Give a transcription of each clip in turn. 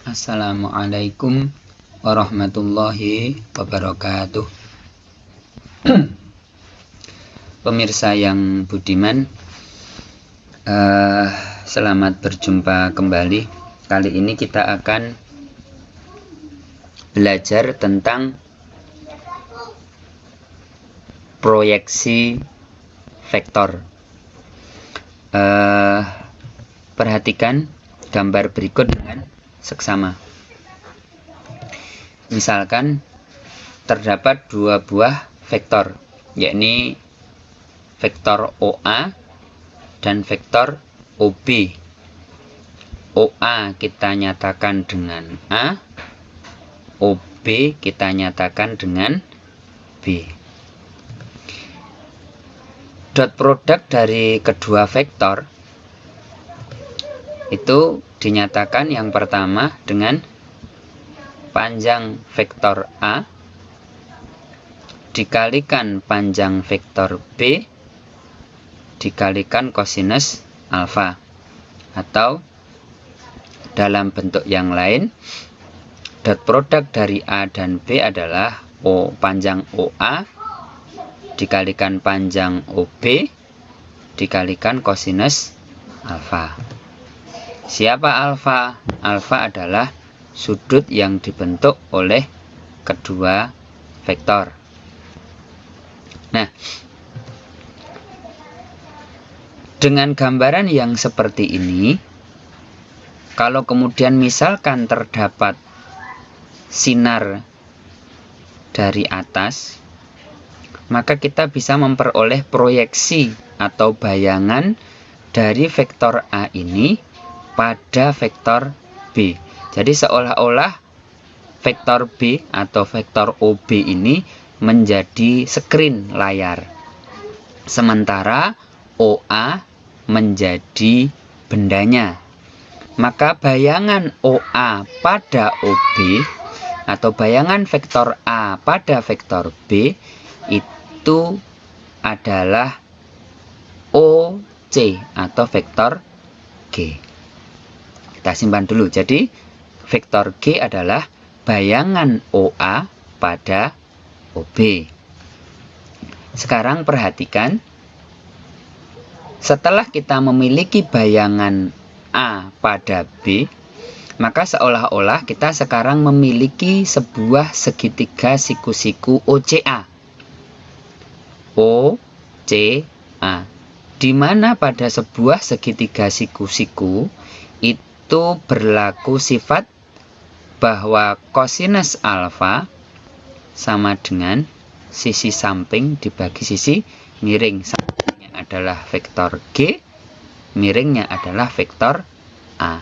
Assalamualaikum warahmatullahi wabarakatuh. Pemirsa yang budiman, selamat berjumpa kembali. Kali ini kita akan belajar tentang proyeksi vektor. Perhatikan gambar berikut dengan seksama. Misalkan terdapat dua buah vektor, yakni vektor OA dan vektor OB. OA kita nyatakan dengan A, OB kita nyatakan dengan B. Dot produk dari kedua vektor itu dinyatakan yang pertama dengan panjang vektor A dikalikan panjang vektor B dikalikan kosinus alfa, atau dalam bentuk yang lain, dot produk dari A dan B adalah panjang OA dikalikan panjang OB dikalikan kosinus alfa. Siapa alfa? Alfa adalah sudut yang dibentuk oleh kedua vektor. Nah, dengan gambaran yang seperti ini, kalau kemudian misalkan terdapat sinar dari atas, maka kita bisa memperoleh proyeksi atau bayangan dari vektor A ini pada vektor B. Jadi seolah-olah vektor B atau vektor OB ini menjadi screen layar, sementara OA menjadi bendanya. Maka bayangan OA pada OB atau bayangan vektor A pada vektor B itu adalah OC atau vektor G. Kita simpan dulu. Jadi vektor G adalah bayangan OA pada OB. Sekarang perhatikan, setelah kita memiliki bayangan A pada B, maka seolah-olah kita sekarang memiliki sebuah segitiga siku-siku OCA. OCA, di mana pada sebuah segitiga siku-siku itu berlaku sifat bahwa kosinus alfa sama dengan sisi samping dibagi sisi miring. Sampingnya adalah vektor G, miringnya adalah vektor A.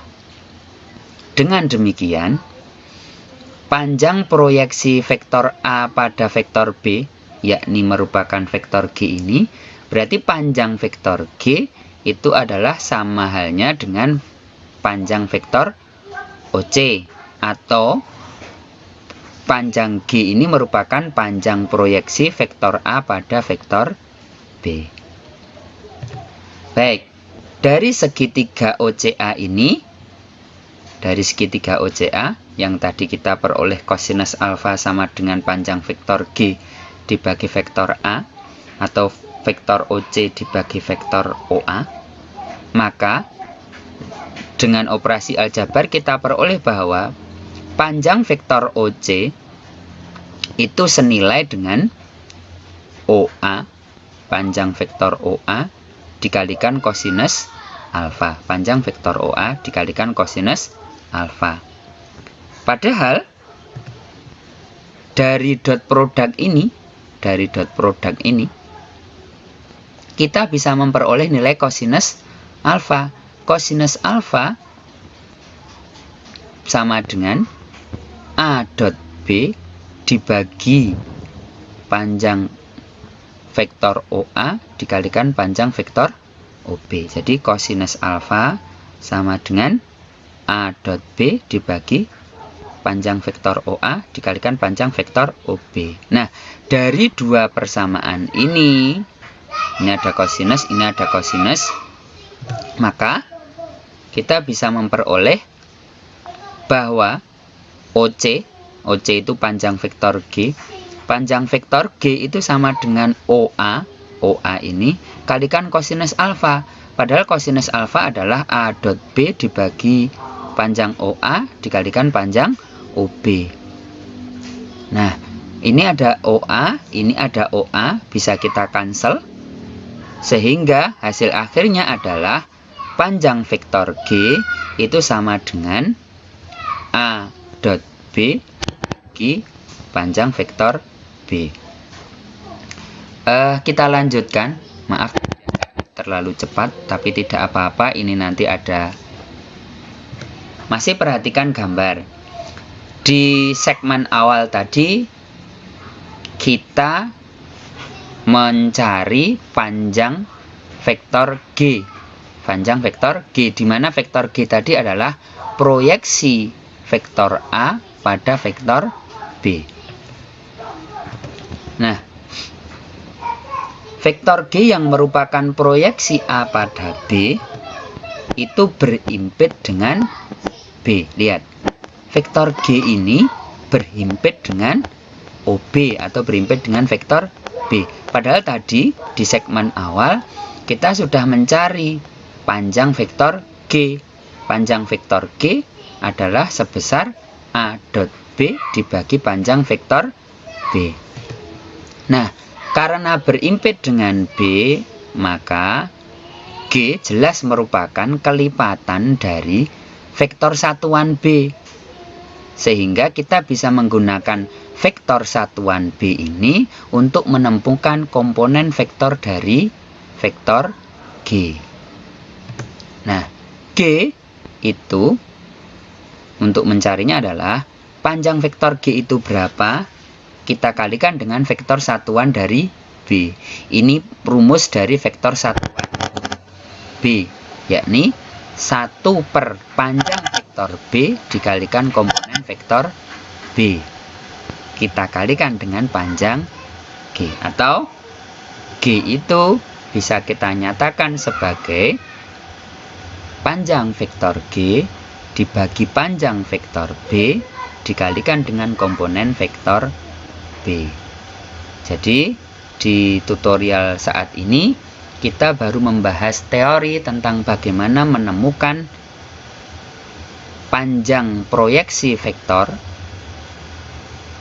Dengan demikian, panjang proyeksi vektor A pada vektor B, yakni merupakan vektor G ini, berarti panjang vektor G itu adalah sama halnya dengan panjang vektor OC, atau panjang G ini merupakan panjang proyeksi vektor A pada vektor B. Baik, dari segitiga OCA ini, dari segitiga OCA yang tadi kita peroleh kosinus alfa sama dengan panjang vektor G dibagi vektor A, atau vektor OC dibagi vektor OA, maka dengan operasi aljabar kita peroleh bahwa panjang vektor OC itu senilai dengan OA, panjang vektor OA dikalikan kosinus alfa. Panjang vektor OA dikalikan kosinus alfa. Padahal dari dot produk ini, kita bisa memperoleh nilai kosinus alfa. Kosinus alfa sama dengan A dot B dibagi panjang vektor OA dikalikan panjang vektor OB. Jadi kosinus alfa sama dengan A dot B dibagi panjang vektor OA dikalikan panjang vektor OB. Nah, dari dua persamaan ini ada kosinus, ini ada kosinus, maka kita bisa memperoleh bahwa OC itu panjang vektor G. Panjang vektor G itu sama dengan OA ini kalikan kosinus alfa. Padahal kosinus alfa adalah A dot B dibagi panjang OA dikalikan panjang OB. Nah, ini ada OA, ini ada OA, bisa kita cancel. Sehingga hasil akhirnya adalah panjang vektor G itu sama dengan A dot B bagi panjang vektor B. Kita lanjutkan. Maaf terlalu cepat, tapi tidak apa-apa. Ini nanti ada. Masih perhatikan gambar. Di segmen awal tadi kita mencari panjang vektor G. Panjang vektor G, di mana vektor G tadi adalah proyeksi vektor A pada vektor B. Nah, vektor G yang merupakan proyeksi A pada B itu berhimpit dengan B. Lihat, vektor G ini berhimpit dengan OB atau berhimpit dengan vektor B. Padahal tadi di segmen awal kita sudah mencari panjang vektor G. Panjang vektor G adalah sebesar A dot B dibagi panjang vektor B. Nah, karena berimpit dengan B, maka G jelas merupakan kelipatan dari vektor satuan B. Sehingga kita bisa menggunakan vektor satuan B ini untuk menemukan komponen vektor dari vektor G. Nah, G itu untuk mencarinya adalah panjang vektor G itu berapa, kita kalikan dengan vektor satuan dari B. Ini rumus dari vektor satuan B, yakni 1 per panjang vektor B dikalikan komponen vektor B. Kita kalikan dengan panjang G. Atau G itu bisa kita nyatakan sebagai panjang vektor G dibagi panjang vektor B dikalikan dengan komponen vektor B. Jadi di tutorial saat ini kita baru membahas teori tentang bagaimana menemukan panjang proyeksi vektor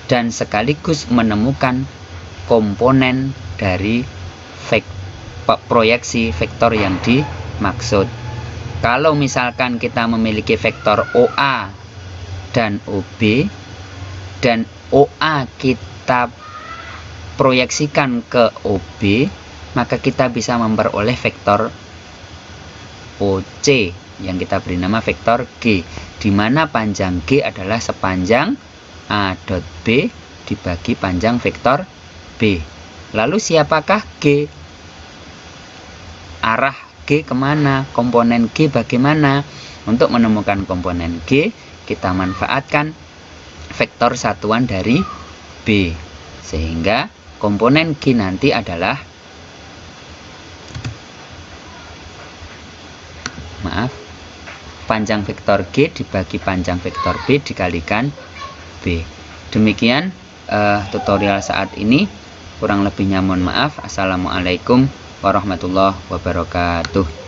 dan sekaligus menemukan komponen dari proyeksi vektor yang dimaksud. Kalau misalkan kita memiliki vektor OA dan OB dan OA kita proyeksikan ke OB, maka kita bisa memperoleh vektor OC yang kita beri nama vektor G, di mana panjang G adalah sepanjang A dot B dibagi panjang vektor B. Lalu siapakah G? Arah G kemana? Komponen G bagaimana? Untuk menemukan komponen G, kita manfaatkan vektor satuan dari B. Sehingga komponen G nanti adalah panjang vektor G dibagi panjang vektor B dikalikan B. Demikian tutorial saat ini. Kurang lebihnya mohon maaf. Assalamualaikum warahmatullahi wabarakatuh.